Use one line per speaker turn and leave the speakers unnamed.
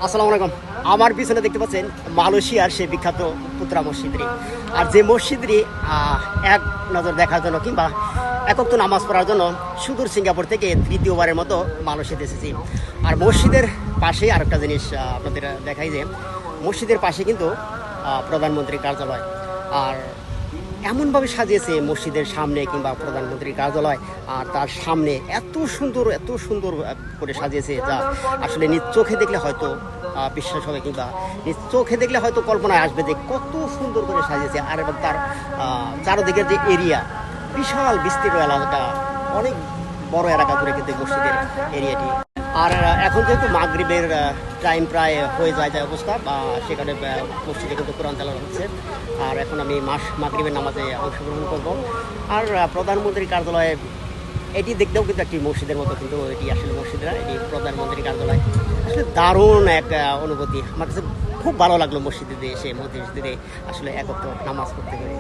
আসসালামু আলাইকুম। আমার পিছনে দেখতে পাচ্ছেন মালয়েশিয়ার সেই বিখ্যাত পুত্রা মসজিদটি। আর যে মসজিদটি এক নজর দেখার জন্য কিংবা একক নামাজ পড়ার জন্য সুদূর সিঙ্গাপুর থেকে তৃতীয়বারের মতো মালয়েশিয়াতে এসেছি। আর মসজিদের পাশে আরেকটা জিনিস আপনাদের দেখাই যে মসজিদের পাশে কিন্তু প্রধানমন্ত্রীর কার্যালয়। আর এমনভাবে সাজিয়েছে মসজিদের সামনে কিংবা প্রধানমন্ত্রীর কার্যালয়, আর তার সামনে এত সুন্দর করে সাজিয়েছে যা আসলে নিজ চোখে দেখলে হয়তো বিশ্বাস হবে কিংবা নিজ চোখে দেখলে হয়তো কল্পনায় আসবে যে কত সুন্দর করে সাজিয়েছে। আর এবং তার চারদিকের যে এরিয়া, বিশাল বিস্তীর্ণ এলাকা, অনেক বড় এলাকা জুড়ে কিন্তু মসজিদের এরিয়াটি। আর এখন যেহেতু মাগরিবের টাইম প্রায় হয়ে যায় অবস্থা, বা সেখানে মসজিদে কিন্তু কোরআন তেলাওয়াত হচ্ছে। আর এখন আমি মাগরিবের নামাজে অংশগ্রহণ করব। আর প্রধানমন্ত্রীর কার্যালয়ে এটি দেখতেও কিন্তু একটি মসজিদের মতো, কিন্তু এটি আসলে মসজিদ না, এটি প্রধানমন্ত্রীর কার্যালয়। আসলে দারুণ এক অনুভূতি। আমার কাছে খুব ভালো লাগলো মসজিদে এসে, মসজিদে আসলে একত্র নামাজ পড়তে পেরে।